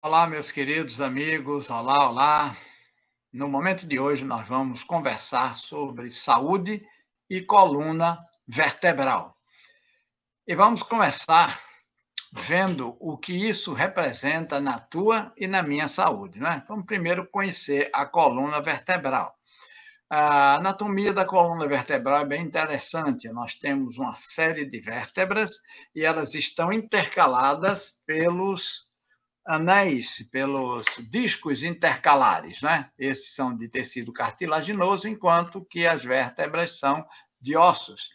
Olá, meus queridos amigos. Olá, olá. No momento de hoje, nós vamos conversar sobre saúde e coluna vertebral. E vamos começar vendo o que isso representa na tua e na minha saúde, né? Vamos primeiro conhecer a coluna vertebral. A anatomia da coluna vertebral é bem interessante. Nós temos uma série de vértebras e elas estão intercaladas pelos anéis, pelos discos intercalares, né? Esses são de tecido cartilaginoso, enquanto que as vértebras são de ossos.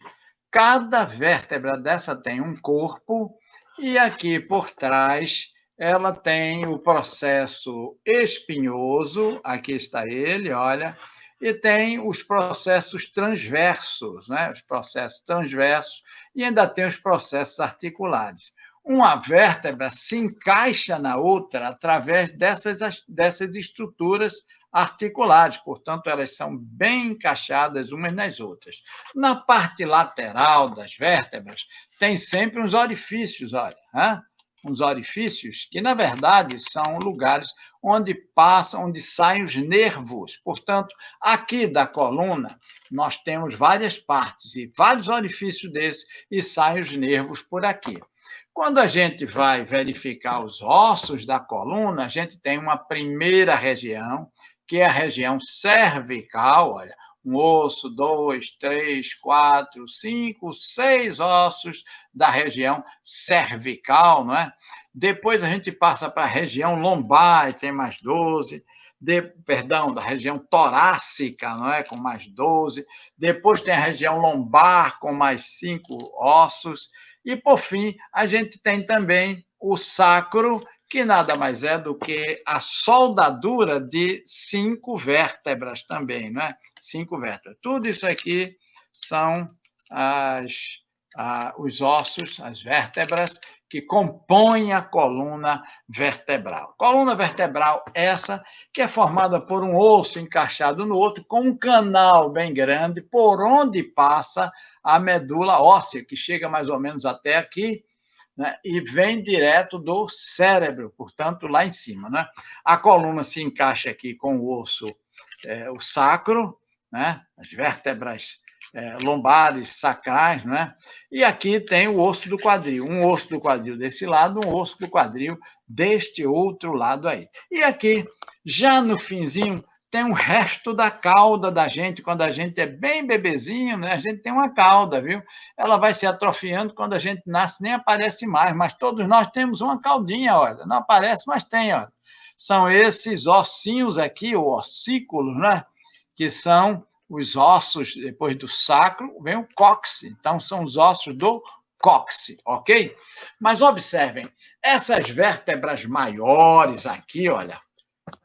Cada vértebra dessa tem um corpo e aqui por trás ela tem o processo espinhoso, aqui está ele, olha, e tem os processos transversos, né? Os processos transversos e ainda tem os processos articulares. Uma vértebra se encaixa na outra através dessas estruturas articulares, portanto, elas são bem encaixadas umas nas outras. Na parte lateral das vértebras, tem sempre uns orifícios, olha, uns orifícios que, na verdade, são lugares onde passam, onde saem os nervos. Portanto, aqui da coluna, nós temos várias partes e vários orifícios desses e saem os nervos por aqui. Quando a gente vai verificar os ossos da coluna, a gente tem uma primeira região, que é a região cervical, olha, um osso, dois, três, quatro, cinco, seis ossos da região cervical, não é? Depois a gente passa para a região lombar, e tem mais 12, da região torácica, não é? Com mais 12. Depois tem a região lombar, com mais 5 ossos. E, por fim, a gente tem também o sacro, que nada mais é do que a soldadura de 5 vértebras também, não é? 5 vértebras. Tudo isso aqui são os ossos, as vértebras, que compõem a coluna vertebral. Coluna vertebral essa que é formada por um osso encaixado no outro, com um canal bem grande, por onde passa a medula óssea, que chega mais ou menos até aqui, né, e vem direto do cérebro, portanto, lá em cima. Né? A coluna se encaixa aqui com o osso, o sacro, né, as vértebras lombares, sacrais, né? E aqui tem o osso do quadril, um osso do quadril desse lado, um osso do quadril deste outro lado aí. E aqui, já no finzinho, tem um resto da cauda da gente, quando a gente é bem bebezinho, né? A gente tem uma cauda, viu? Ela vai se atrofiando, quando a gente nasce nem aparece mais, mas todos nós temos uma caudinha, olha, não aparece, mas tem, olha. São esses ossinhos aqui, ou ossículos, né? Que são os ossos, depois do sacro, vem o cóccix. Então, são os ossos do cóccix, ok? Mas observem, essas vértebras maiores aqui, olha,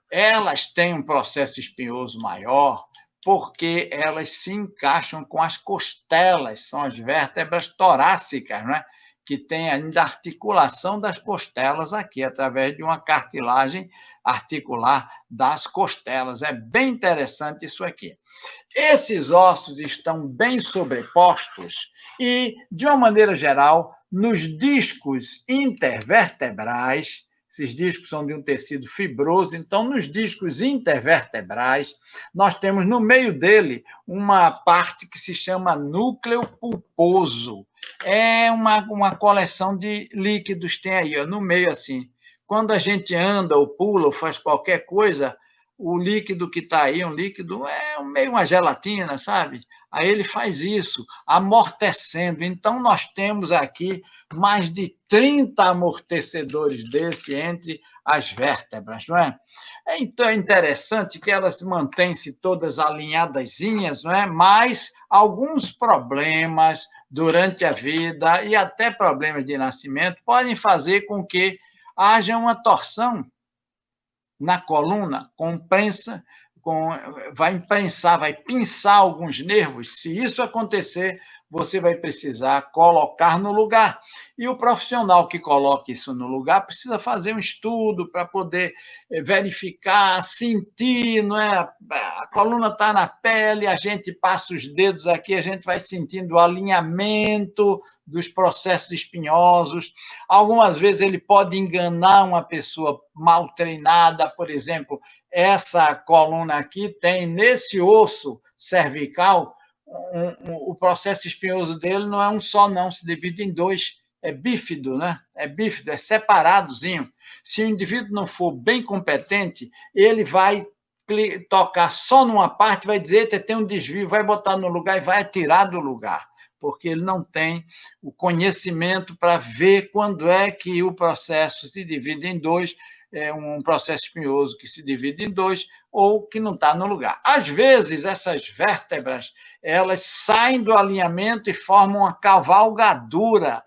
elas têm um processo espinhoso maior porque elas se encaixam com as costelas, são as vértebras torácicas, né? Que tem ainda a articulação das costelas aqui, através de uma cartilagem articular das costelas. É bem interessante isso aqui. Esses ossos estão bem sobrepostos e, de uma maneira geral, nos discos intervertebrais, esses discos são de um tecido fibroso, então, nos discos intervertebrais, nós temos no meio uma parte que se chama núcleo pulposo. É uma coleção de líquidos, tem aí, ó, no meio assim. Quando a gente anda ou pula ou faz qualquer coisa, o líquido que está aí, um líquido, é meio uma gelatina, sabe? Aí ele faz isso, amortecendo. Então, nós temos aqui mais de 30 amortecedores desse entre as vértebras, não é? Então, é interessante que elas mantêm-se todas alinhadazinhas, não é? Mas alguns problemas durante a vida e até problemas de nascimento podem fazer com que haja uma torção na coluna, vai imprensar, vai pinçar alguns nervos. Se isso acontecer, você vai precisar colocar no lugar. E o profissional que coloca isso no lugar precisa fazer um estudo para poder verificar, sentir, não é? A coluna está na pele, a gente passa os dedos aqui, a gente vai sentindo o alinhamento dos processos espinhosos. Algumas vezes ele pode enganar uma pessoa mal treinada, por exemplo, essa coluna aqui tem nesse osso cervical, o processo espinhoso dele não é um só, não, se divide em dois. É bífido, né? É bífido, é separadozinho. Se o indivíduo não for bem competente, ele vai tocar só numa parte, vai dizer que tem um desvio, vai botar no lugar e vai tirar do lugar, porque ele não tem o conhecimento para ver quando é que o processo se divide em dois, é um processo espinhoso que se divide em dois ou que não está no lugar. Às vezes, essas vértebras, elas saem do alinhamento e formam uma cavalgadura,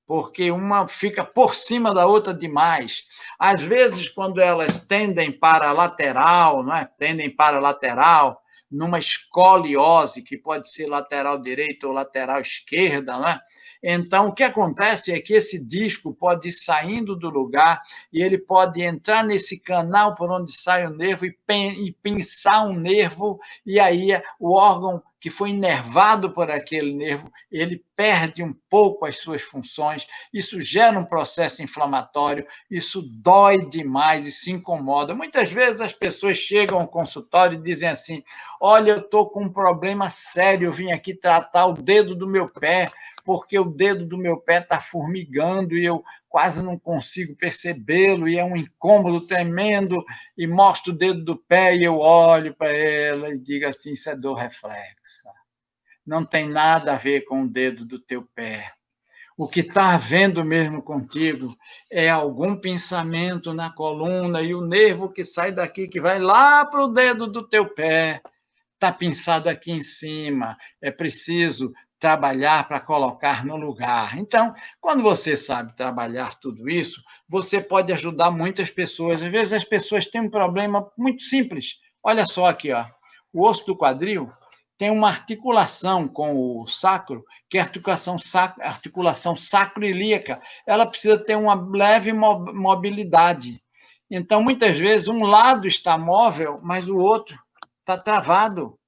porque uma fica por cima da outra demais. Às vezes, quando elas tendem para a lateral, não é? Tendem para a lateral, numa escoliose, que pode ser lateral direita ou lateral esquerda, não é? Então, o que acontece é que esse disco pode ir saindo do lugar e ele pode entrar nesse canal por onde sai o nervo e pinçar um nervo, e aí o órgão que foi inervado por aquele nervo, ele perde um pouco as suas funções, isso gera um processo inflamatório, isso dói demais, isso incomoda. Muitas vezes as pessoas chegam ao consultório e dizem assim: olha, eu estou com um problema sério, eu vim aqui tratar o dedo do meu pé, porque o dedo do meu pé está formigando e eu quase não consigo percebê-lo, e é um incômodo tremendo, e mostro o dedo do pé e eu olho para ela e digo assim: isso é dor reflexa. Não tem nada a ver com o dedo do teu pé. O que está havendo mesmo contigo é algum pensamento na coluna, e o nervo que sai daqui, que vai lá para o dedo do teu pé, está pinçado aqui em cima. É preciso trabalhar para colocar no lugar. Então, quando você sabe trabalhar tudo isso, você pode ajudar muitas pessoas. Às vezes as pessoas têm um problema muito simples. Olha só aqui, ó. O osso do quadril tem uma articulação com o sacro, que é a articulação sacroiliaca. Ela precisa ter uma leve mobilidade. Então, muitas vezes, um lado está móvel, mas o outro está travado,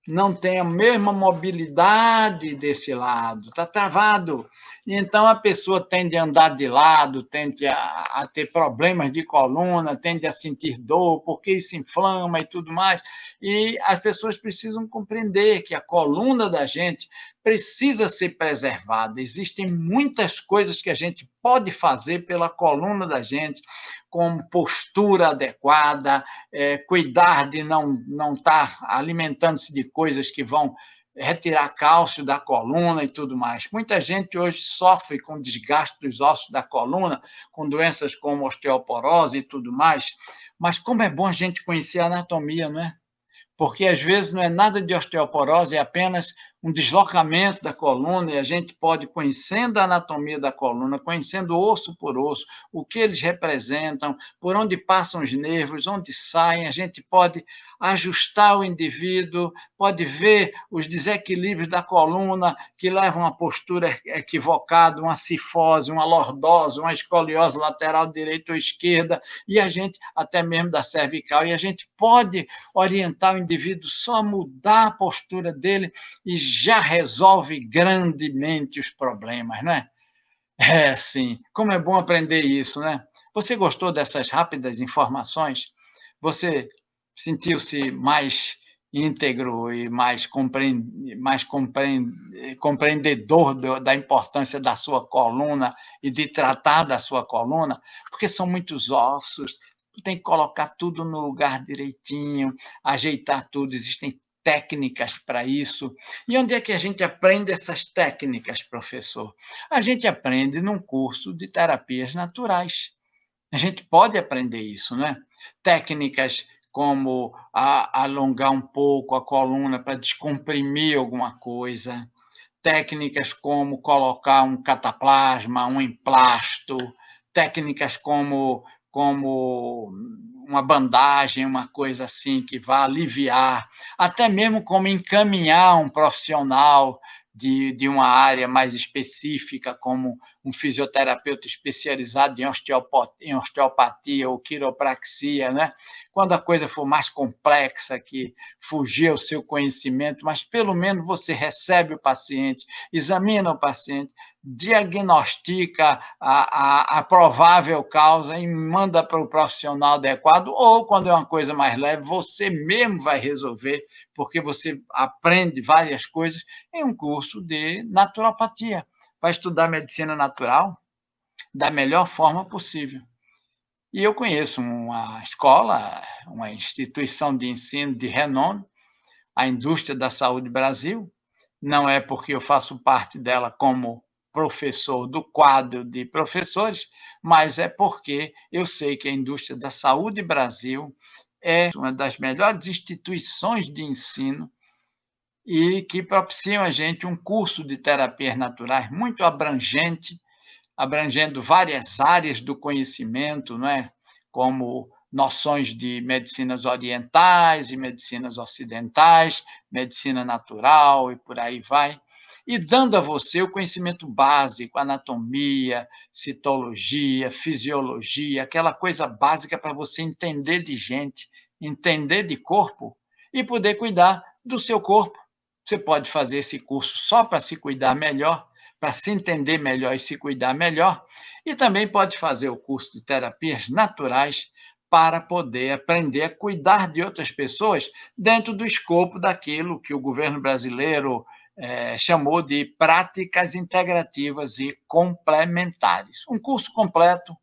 não tem a mesma mobilidade desse lado, está travado. E então a pessoa tende a andar de lado, tende a ter problemas de coluna, tende a sentir dor, porque isso inflama e tudo mais. E as pessoas precisam compreender que a coluna da gente precisa ser preservada. Existem muitas coisas que a gente pode fazer pela coluna da gente, como postura adequada, cuidar de não estar alimentando-se de coisas que vão retirar cálcio da coluna e tudo mais. Muita gente hoje sofre com desgaste dos ossos da coluna, com doenças como osteoporose e tudo mais, mas como é bom a gente conhecer a anatomia, não é? Porque às vezes não é nada de osteoporose, é apenas um deslocamento da coluna, e a gente pode, conhecendo a anatomia da coluna, conhecendo osso por osso, o que eles representam, por onde passam os nervos, onde saem, a gente pode ajustar o indivíduo, pode ver os desequilíbrios da coluna que levam a uma postura equivocada, uma cifose, uma lordose, uma escoliose lateral direita ou esquerda, e a gente, até mesmo da cervical, e a gente pode orientar o indivíduo só a mudar a postura dele e já resolve grandemente os problemas, não é? É, sim. Como é bom aprender isso, né? Você gostou dessas rápidas informações? Você sentiu-se mais íntegro e compreendedor da importância da sua coluna e de tratar da sua coluna? Porque são muitos ossos, tem que colocar tudo no lugar direitinho, ajeitar tudo, existem técnicas para isso. E onde é que a gente aprende essas técnicas, professor? A gente aprende num curso de terapias naturais. A gente pode aprender isso, né? Técnicas como alongar um pouco a coluna para descomprimir alguma coisa, técnicas como colocar um cataplasma, um emplasto, técnicas como uma bandagem, uma coisa assim que vá aliviar, até mesmo como encaminhar um profissional de uma área mais específica, como um fisioterapeuta especializado em osteopatia ou quiropraxia, né? Quando a coisa for mais complexa, que fugir ao seu conhecimento, mas pelo menos você recebe o paciente, examina o paciente, diagnostica a provável causa e manda para o profissional adequado, ou quando é uma coisa mais leve, você mesmo vai resolver, porque você aprende várias coisas em um curso de naturopatia. Vai estudar medicina natural da melhor forma possível. E eu conheço uma escola, uma instituição de ensino de renome, a Indústria da Saúde Brasil. Não é porque eu faço parte dela como professor do quadro de professores, mas é porque eu sei que a Indústria da Saúde Brasil é uma das melhores instituições de ensino e que propiciam a gente um curso de terapias naturais muito abrangente, abrangendo várias áreas do conhecimento, não é? Como noções de medicinas orientais e medicinas ocidentais, medicina natural e por aí vai, e dando a você o conhecimento básico, anatomia, citologia, fisiologia, aquela coisa básica para você entender de gente, entender de corpo e poder cuidar do seu corpo. Você pode fazer esse curso só para se cuidar melhor, para se entender melhor e se cuidar melhor, e também pode fazer o curso de terapias naturais para poder aprender a cuidar de outras pessoas dentro do escopo daquilo que o governo brasileiro chamou de práticas integrativas e complementares. Um curso completo,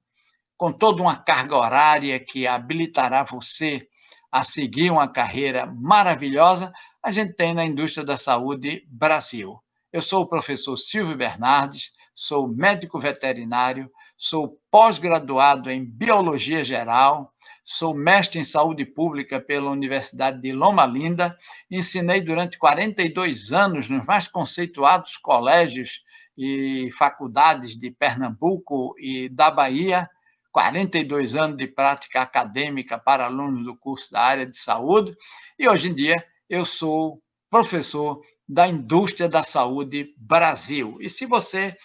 com toda uma carga horária que habilitará você a seguir uma carreira maravilhosa, a gente tem na Indústria da Saúde Brasil. Eu sou o professor Silvio Bernardes, sou médico veterinário, sou pós-graduado em Biologia Geral, sou mestre em Saúde Pública pela Universidade de Loma Linda, ensinei durante 42 anos nos mais conceituados colégios e faculdades de Pernambuco e da Bahia, 42 anos de prática acadêmica para alunos do curso da área de saúde, e hoje em dia eu sou professor da Indústria da Saúde Brasil. E se você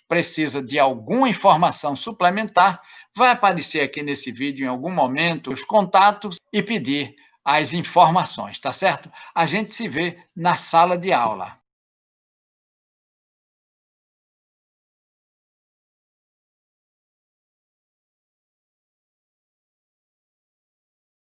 precisa de alguma informação suplementar, vai aparecer aqui nesse vídeo em algum momento os contatos e pedir as informações, tá certo? A gente se vê na sala de aula.